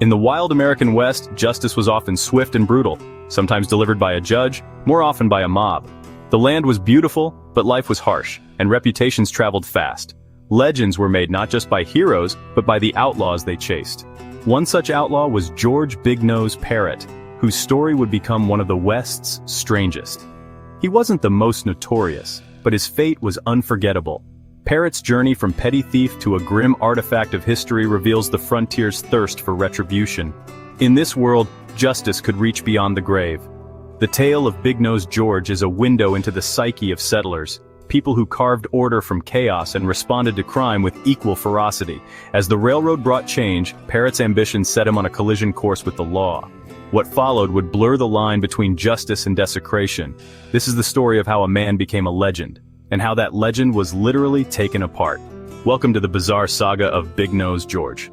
In the wild American West, justice was often swift and brutal, sometimes delivered by a judge, more often by a mob. The land was beautiful, but life was harsh, and reputations traveled fast. Legends were made not just by heroes, but by the outlaws they chased. One such outlaw was George Big Nose Parrott, whose story would become one of the West's strangest. He wasn't the most notorious, but his fate was unforgettable. Parrott's journey from petty thief to a grim artifact of history reveals the frontier's thirst for retribution. In this world, justice could reach beyond the grave. The tale of Big Nose George is a window into the psyche of settlers, people who carved order from chaos and responded to crime with equal ferocity. As the railroad brought change, Parrott's ambition set him on a collision course with the law. What followed would blur the line between justice and desecration. This is the story of how a man became a legend, and how that legend was literally taken apart. Welcome to the bizarre saga of Big Nose George.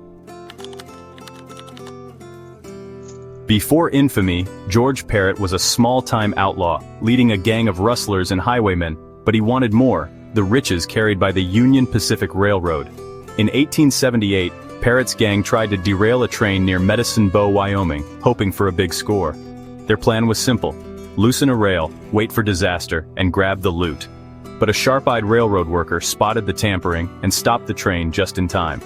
Before infamy, George Parrott was a small-time outlaw, leading a gang of rustlers and highwaymen, but he wanted more, the riches carried by the Union Pacific Railroad. In 1878, Parrott's gang tried to derail a train near Medicine Bow, Wyoming, hoping for a big score. Their plan was simple: loosen a rail, wait for disaster, and grab the loot. But a sharp-eyed railroad worker spotted the tampering and stopped the train just in time.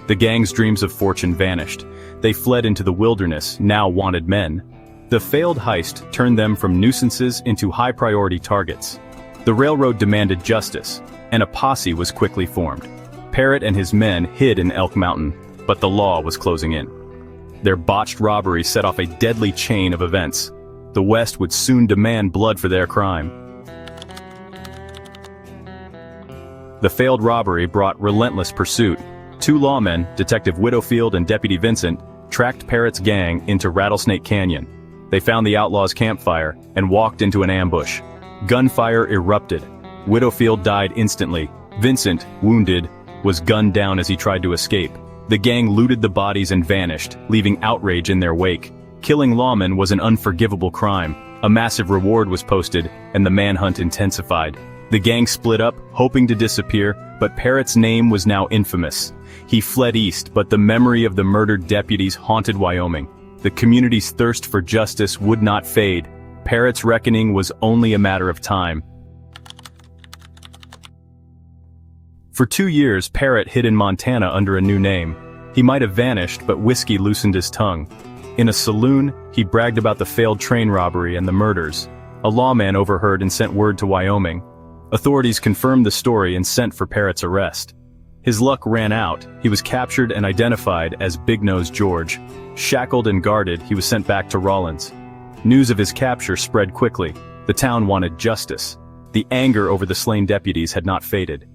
The gang's dreams of fortune vanished. They fled into the wilderness, now wanted men. The failed heist turned them from nuisances into high-priority targets. The railroad demanded justice, and a posse was quickly formed. Parrott and his men hid in Elk Mountain, but the law was closing in. Their botched robbery set off a deadly chain of events. The West would soon demand blood for their crime. The failed robbery brought relentless pursuit. Two lawmen, Detective Widowfield and Deputy Vincent, tracked Parrott's gang into Rattlesnake Canyon. They found the outlaws' campfire and walked into an ambush. Gunfire erupted. Widowfield died instantly. Vincent, wounded, was gunned down as he tried to escape. The gang looted the bodies and vanished, leaving outrage in their wake. Killing lawmen was an unforgivable crime. A massive reward was posted, and the manhunt intensified. The gang split up, hoping to disappear, but Parrott's name was now infamous. He fled east, but the memory of the murdered deputies haunted Wyoming. The community's thirst for justice would not fade. Parrott's reckoning was only a matter of time. For 2 years, Parrott hid in Montana under a new name. He might have vanished, but whiskey loosened his tongue. In a saloon, he bragged about the failed train robbery and the murders. A lawman overheard and sent word to Wyoming. Authorities confirmed the story and sent for Parrott's arrest. His luck ran out. He was captured and identified as Big Nose George. Shackled and guarded, he was sent back to Rawlins. News of his capture spread quickly. The town wanted justice. The anger over the slain deputies had not faded.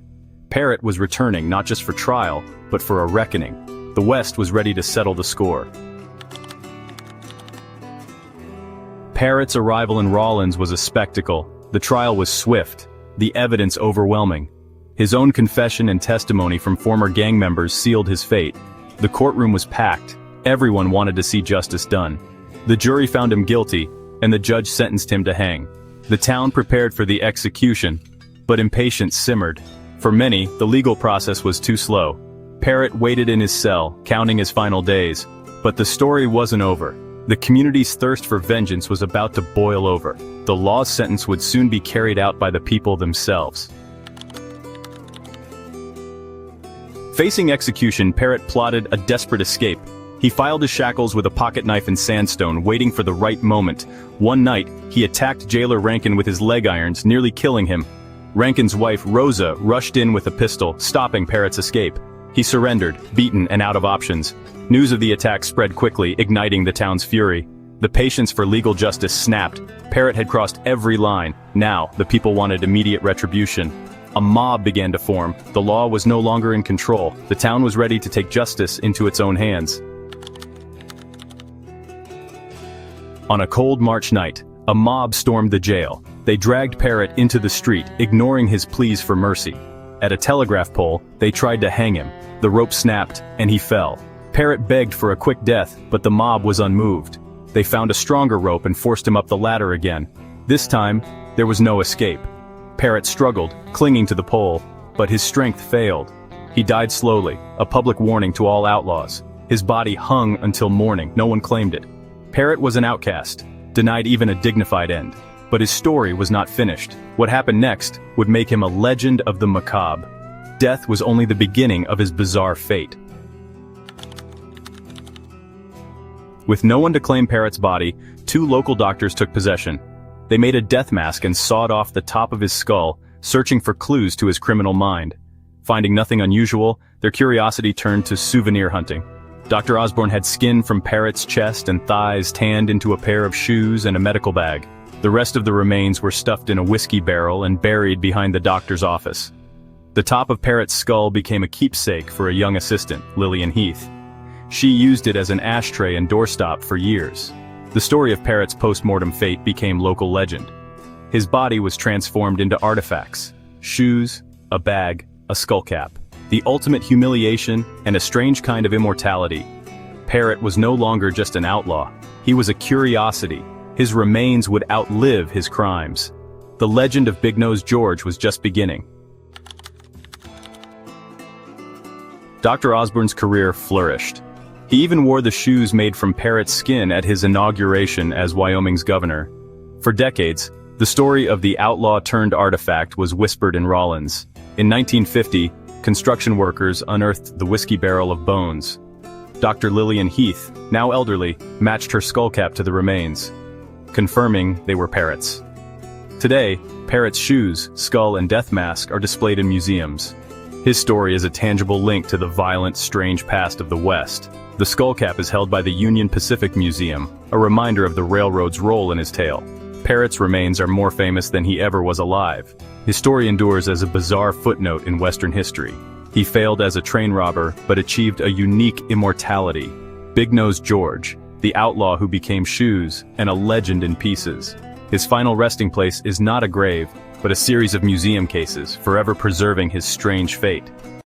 Parrott was returning not just for trial, but for a reckoning. The West was ready to settle the score. Parrott's arrival in Rawlins was a spectacle. The trial was swift, the evidence overwhelming. His own confession and testimony from former gang members sealed his fate. The courtroom was packed. Everyone wanted to see justice done. The jury found him guilty, and the judge sentenced him to hang. The town prepared for the execution, but impatience simmered. For many, the legal process was too slow. Parrott waited in his cell, counting his final days. But the story wasn't over. The community's thirst for vengeance was about to boil over. The law's sentence would soon be carried out by the people themselves. Facing execution, Parrott plotted a desperate escape. He filed his shackles with a pocket knife and sandstone, waiting for the right moment. One night, he attacked jailer Rankin with his leg irons, nearly killing him. Rankin's wife, Rosa, rushed in with a pistol, stopping Parrott's escape. He surrendered, beaten and out of options. News of the attack spread quickly, igniting the town's fury. The patience for legal justice snapped. Parrott had crossed every line. Now, the people wanted immediate retribution. A mob began to form. The law was no longer in control. The town was ready to take justice into its own hands. On a cold March night, a mob stormed the jail. They dragged Parrott into the street, ignoring his pleas for mercy. At a telegraph pole, they tried to hang him. The rope snapped, and he fell. Parrott begged for a quick death, but the mob was unmoved. They found a stronger rope and forced him up the ladder again. This time, there was no escape. Parrott struggled, clinging to the pole, but his strength failed. He died slowly, a public warning to all outlaws. His body hung until morning, no one claimed it. Parrot was an outcast, denied even a dignified end. But his story was not finished. What happened next would make him a legend of the macabre. Death was only the beginning of his bizarre fate. With no one to claim Parrot's body, 2 local doctors took possession. They made a death mask and sawed off the top of his skull, searching for clues to his criminal mind. Finding nothing unusual, their curiosity turned to souvenir hunting. Dr. Osborne had skin from Parrot's chest and thighs tanned into a pair of shoes and a medical bag. The rest of the remains were stuffed in a whiskey barrel and buried behind the doctor's office. The top of Parrot's skull became a keepsake for a young assistant, Lillian Heath. She used it as an ashtray and doorstop for years. The story of Parrot's post-mortem fate became local legend. His body was transformed into artifacts: shoes, a bag, a skullcap. The ultimate humiliation and a strange kind of immortality. Parrot was no longer just an outlaw. He was a curiosity. His remains would outlive his crimes. The legend of Big-Nosed George was just beginning. Dr. Osborne's career flourished. He even wore the shoes made from Parrot's skin at his inauguration as Wyoming's governor. For decades, the story of the outlaw-turned-artifact was whispered in Rawlins. In 1950, construction workers unearthed the whiskey barrel of bones. Dr. Lillian Heath, now elderly, matched her skullcap to the remains, confirming they were Parrot's. Today, Parrot's shoes, skull, and death mask are displayed in museums. His story is a tangible link to the violent, strange past of the West. The skullcap is held by the Union Pacific Museum, a reminder of the railroad's role in his tale. Parrot's remains are more famous than he ever was alive. His story endures as a bizarre footnote in Western history. He failed as a train robber, but achieved a unique immortality. Big-Nosed George, the outlaw who became shoes, and a legend in pieces. His final resting place is not a grave, but a series of museum cases, forever preserving his strange fate.